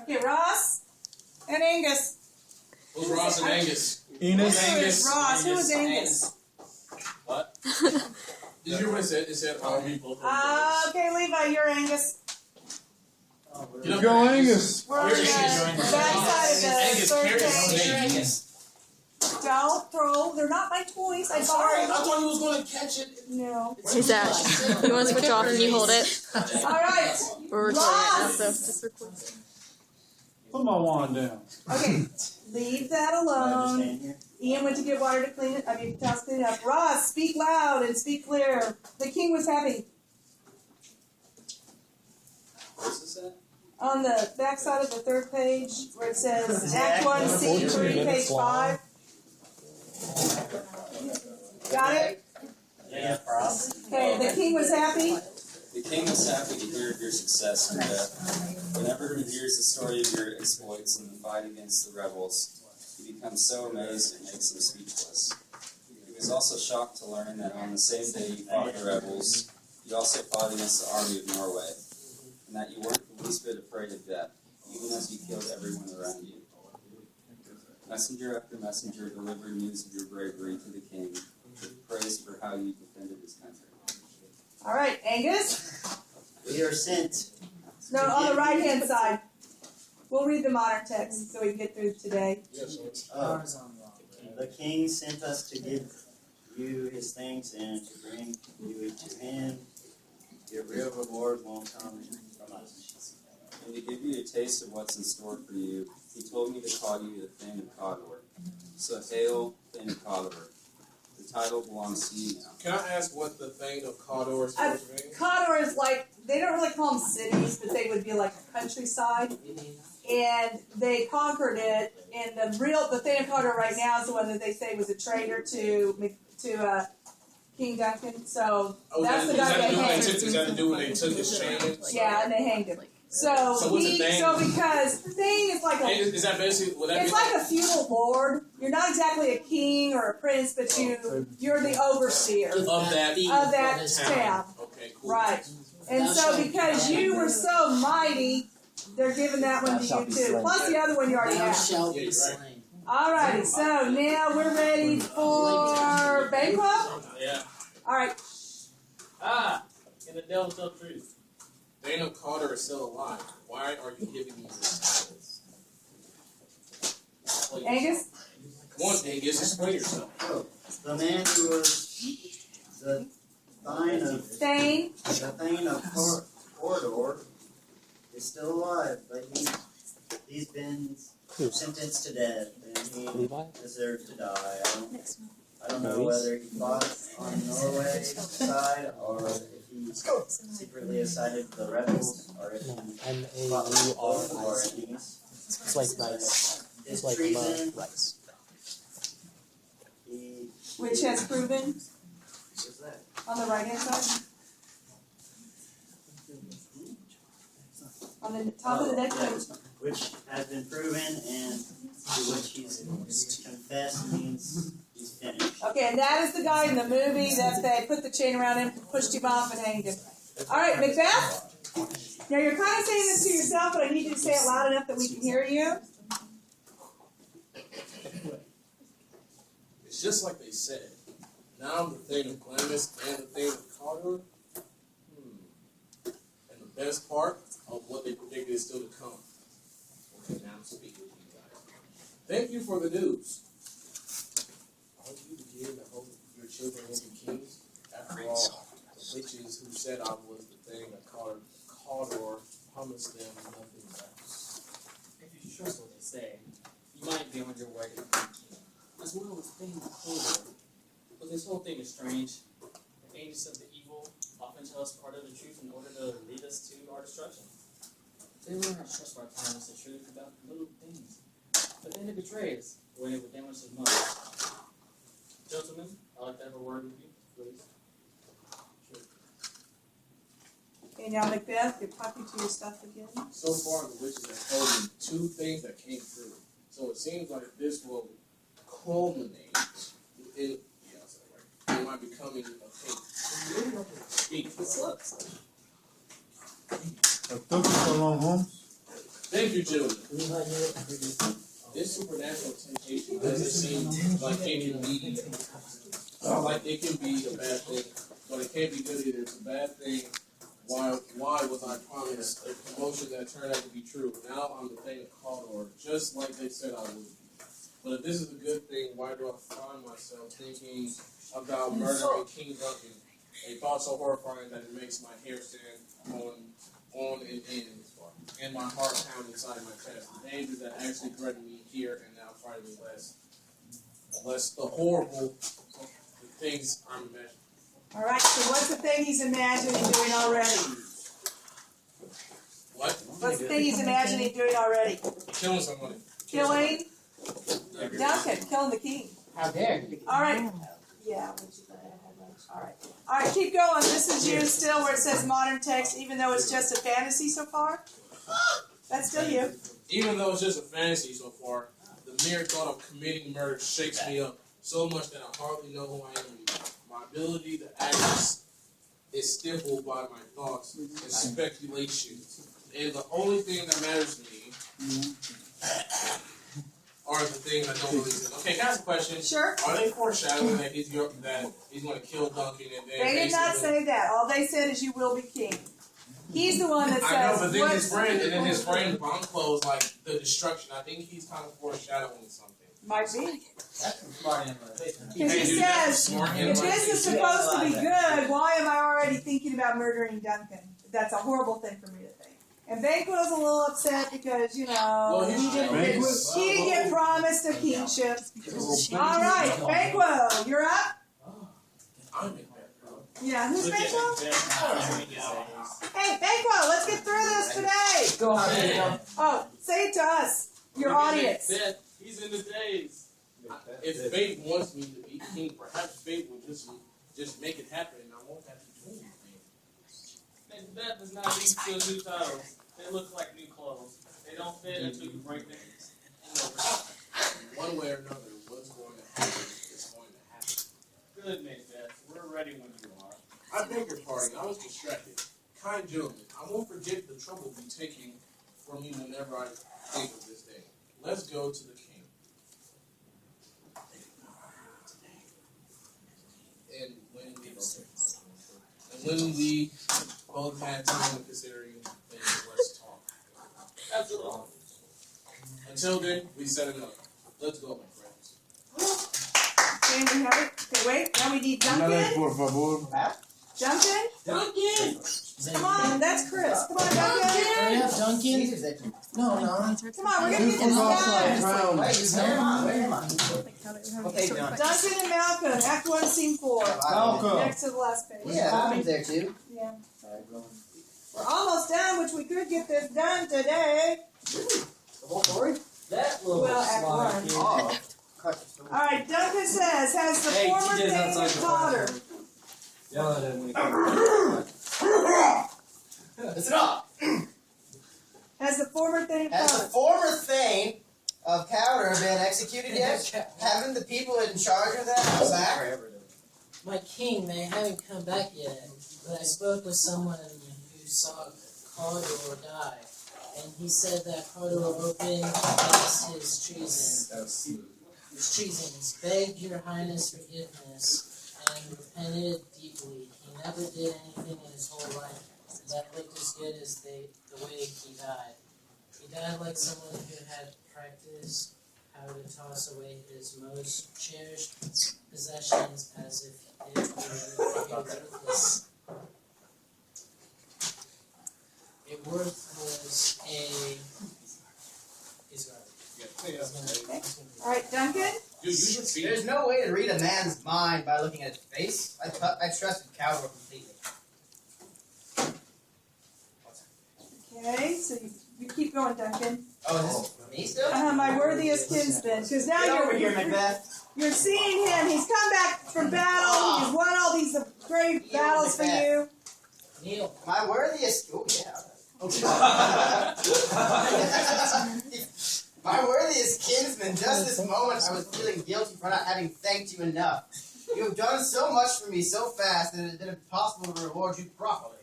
Okay, Ross and Angus. Who's Ross and Angus? Enos. Who is Ross? Who is Angus? What? Did you hear what it said? It said all people. Okay, Levi, you're Angus. Go Angus. We're on the backside of the Angus, third carry page. Angus. Don't throw. They're not my toys. I Sorry, I borrowed them. thought he was going to catch it. No. He's Ash. You want to switch off and you hold it? All right. We're recording it now, so just record. Put my wand down. Okay. Leave that alone. Ian went to get water to clean it. I mean, to clean it up. Ross, speak loud and speak clear. The king was happy. Where's this at? On the back side of the third page, where it says Act 1, Scene 3, page 5. Got it? Yeah, problem. Okay, the king was happy. The king was happy to hear of your success, Macbeth. Whenever he hears the story of your exploits in the fight against the rebels, he becomes so amazed it makes him speechless. He was also shocked to learn that on the same day you fought the rebels, you also fought against the army of Norway, and that you weren't the least bit afraid of death, even as you killed everyone around you. Messenger after messenger delivered news of your bravery to the king, with praise for how you defended his country. All right, Angus. We are sent. No, on the right-hand side. We'll read the modern text so we can get through today. Yes, sir. The king sent us to give you his thanks and to bring you to him. Your real reward won't come from us. And to give you a taste of what's in store for you, he told me to call you the Thane of Cawdor. So hail, Thane of Cawdor. The title belongs to you now. Can I ask what the thing of Cawdor is supposed to mean? Cawdor is like, they don't really call them cities, but they would be like a countryside. And they conquered it, and the thing of Cawdor right now is the one that they say was a traitor to King Duncan. So that's the guy they hanged. Is that to do when they took his chain? Yeah, and they hanged him. So because Thane is like Is that basically what that it's like a feudal lord. You're not exactly a king or a prince, but you're the overseer of that town. Okay, cool. Right. And so because you were so mighty, they're giving that one to you too. Plus the other one you already have. Yeah, you're right. Alrighty, so now we're ready for Bancroft? Yeah. Alright. In the Devil's Tell Truth. Thane of Cawdor is still alive. Why are you giving me these titles? Angus? Come on, Angus, explain yourself. The man who was the Thane Thane of Cawdor is still alive, but he's been sentenced to death, and he deserves to die. I don't know whether he fought on Norway's side or if he secretly sided with the rebels or if he fought with both of our enemies. It's like rice. His It's like treason, rice. which has proven what's that? on the right hand side. On the top of the next page. Which has been proven and to which he's confessed means he's finished. Okay, and that is the guy in the movie that they put the chain around him, pushed him off, and hanged him. Alright, Macbeth? Now you're kind of saying this to yourself, but I need you to say it loud enough that we can hear you. It's just like they said. Now I'm the Thane of Glamis and the Thane of Cawdor. And the best part of what they predicted is still to come. Okay, now I'm speaking to you guys. Thank you for the news. Aren't you the king that hoped your children will be kings? After all, the witches who said I was the Thane of Cawdor promised them nothing else. If you trust what they say, you might be on your way to become king. As well as Thane of Cawdor. But this whole thing is strange. The agents of the evil often tell us part of the truth in order to lead us to our destruction. They learn our trust by telling us the truth about little things. But then they betray us when it would damage us much. Gentlemen, I'd like to have a word with you, please. Sure. Okay, now Macbeth, you're talking to your stuff again. So far, the witches have told me two things that came true. So it seems like this will culminate in my becoming a king. Speak. That took you so long, Holmes. Thank you, gentlemen. This supernatural temptation doesn't seem like it can be a bad thing, but it can't be good either. It's a bad thing. Why was I promised a promotion that turned out to be true? Now I'm the thing of Cawdor, just like they said I would be. But if this is a good thing, why do I find myself thinking about murdering King Duncan? A thought so horrifying that it makes my hair stand on and and my heart pound inside my chest. The dangers that actually threaten me here and now frighten me less the horrible things I'm imagining. All right. So what's the thing he's imagining doing already? What? What's the thing he's imagining doing already? Killing somebody. Killing Duncan. Killing the king. How dare you? All right. Yeah. All right. All right. Keep going. This is you still where it says modern text, even though it's just a fantasy so far. That's still you. Even though it's just a fantasy so far, the mere thought of committing murder shakes me up so much that I hardly know who I am anymore. My ability to act is stifled by my thoughts and speculations. And the only thing that matters to me are the things I don't really do. Okay, can I ask a question? Sure. Are they foreshadowing that he's going to kill Duncan and then They did not say that. All they said is you will be king. He's the one that says. I know, but then his friend bomb clothes like the destruction. I think he's kind of foreshadowing something. Might be. That's some smart Because he says, if this is supposed to be good, why am I already thinking about murdering Duncan? That's a horrible thing for me to think. And Banquo's a little upset because, he didn't get promised a kingship. All right, Banquo, you're up. I'm in Yeah, who's Banquo? Hey, Banquo, let's get through this today. Go ahead. Oh, say it to us, your audience. He's in the days. If fate wants me to be king, perhaps fate will just make it happen, and I won't have to do anything. Macbeth does not lead to new titles. They look like new clothes. They don't fit until you break them. One way or another, what's going to happen is going to happen. Good, Macbeth. We're ready when you are. I beg your pardon. I was distracted. Kind gentlemen, I won't forget the trouble you taking for me whenever I think of this day. Let's go to the king. And when we both had time considering things, let's talk. Absolutely. Until then, we set it up. Let's go, my friends. Okay, we have it. Okay, wait. Now we need Duncan. Por favor. Duncan? Duncan! Come on, that's Chris. Come on, Duncan. Hurry up, Duncan. No. Come on, we're going to get this done. Okay, John. Duncan and Malcolm, Act 1, Scene 4. Malcolm. Next to the last page. Yeah, Malcolm's there too. Yeah. We're almost done, which we could get this done today. The whole story? That little Well, Act 1. Oh. All right, Duncan says, has the former thing of Potter. Listen up. Has the former thing of Has the Potter. former Thane of Cawdor been executed yet? Haven't the people in charge of that come back? My king, they haven't come back yet, but I spoke with someone who saw Cawdor die, and he said that Cawdor opened against his treason. He's begged your highness forgiveness and repented deeply. He never did anything in his whole life that looked as good as the way he died. He died like someone who had practiced how to toss away his most cherished possessions as if it were worthless. All right, Duncan. Dude, you should see There's no way to read a man's mind by looking at his face. I trusted Cawdor completely. Okay, so you keep going, Duncan. Oh, is this me still? My worthiest kinsman, because now Get over here, Macbeth. you're seeing him. He's come back from battle. He's won all these great battles for you. Neil. My worthiest. Oh yeah. My worthiest kinsman. Just this moment, I was feeling guilty for not having thanked you enough. You have done so much for me so fast that it has been impossible to reward you properly.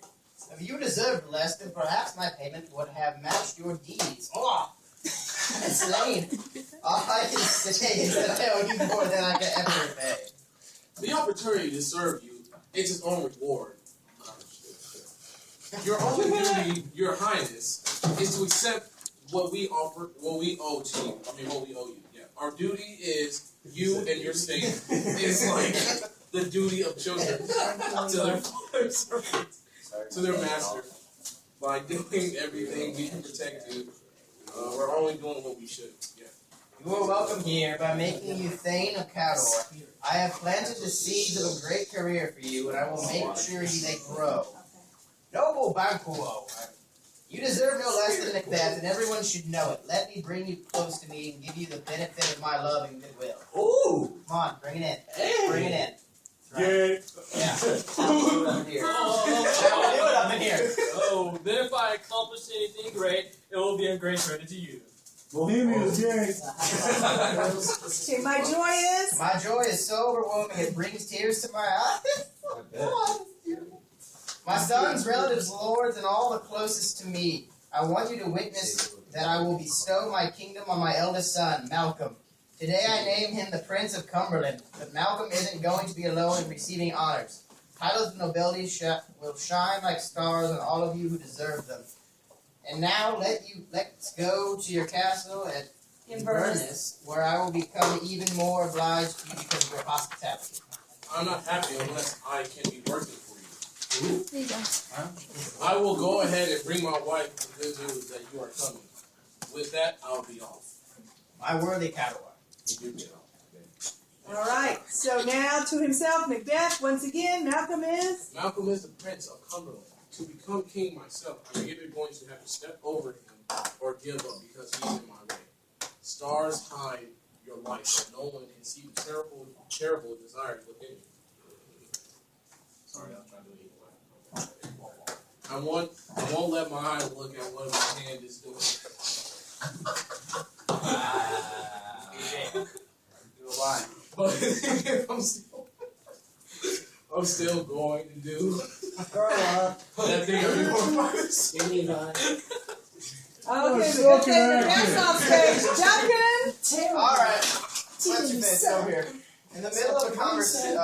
If you deserved less, then perhaps my payment would have matched your deeds. Oh, slain. All I can say is that I owe you more than I can ever pay. The opportunity to serve you is its own reward. Your only duty, Your Highness, is to accept what we offer, what we owe to you. I mean, what we owe you. Yeah. Our duty is you and your state is like the duty of children to their fathers, to their master. By doing everything we can protect you, we're only doing what we should. Yeah. You are welcome here by making you Thane of Cawdor. I have planted the seeds of a great career for you, and I will make sure they grow. Noble Banquo, you deserve no less than Macbeth, and everyone should know it. Let me bring you close to me and give you the benefit of my love and goodwill. Ooh! Come on, bring it in. Bring it in. Yay. Yeah. Do it up here. Do it up in here. Oh, then if I accomplish anything great, it will be a great credit to you. Bohemians, yay. Okay, my joy is. My joy is so overwhelming it brings tears to my eyes. My sons, relatives, lords, and all the closest to me, I want you to witness that I will bestow my kingdom on my eldest son, Malcolm. Today I name him the Prince of Cumberland, but Malcolm isn't going to be alone in receiving honors. Titles of nobility will shine like stars on all of you who deserve them. And now let's go to your castle at Inverness, where I will become even more obliged to you because of your hospitality. I'm not happy unless I can be working for you. There you go. I will go ahead and bring my wife the good news that you are coming. With that, I'll be off. My worthy Cawdor. All right. So now to himself, Macbeth. Once again, Malcolm is. Malcolm is the Prince of Cumberland. To become king myself, I'm either going to have to step over him or give up because he's in my way. Stars hide your light, so no one can see the terrible desires within you. Sorry, I'm trying to do it. I won't let my eye look at what my hand is doing. But I'm still going to do that thing everyone's. Okay, Oh, we're so gonna take good. Macbeth off stage. Duncan. Alright, what's your face over here? In the middle of a conversation.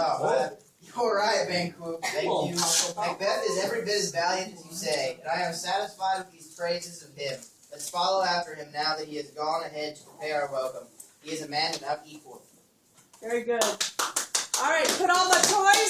You're right, Banquo. Thank you. Macbeth is every bit as valiant as you say, and I am satisfied with these praises of him. Let's follow after him now that he has gone ahead to prepare our welcome. He is a man without equal. Very good. All right, put all the toys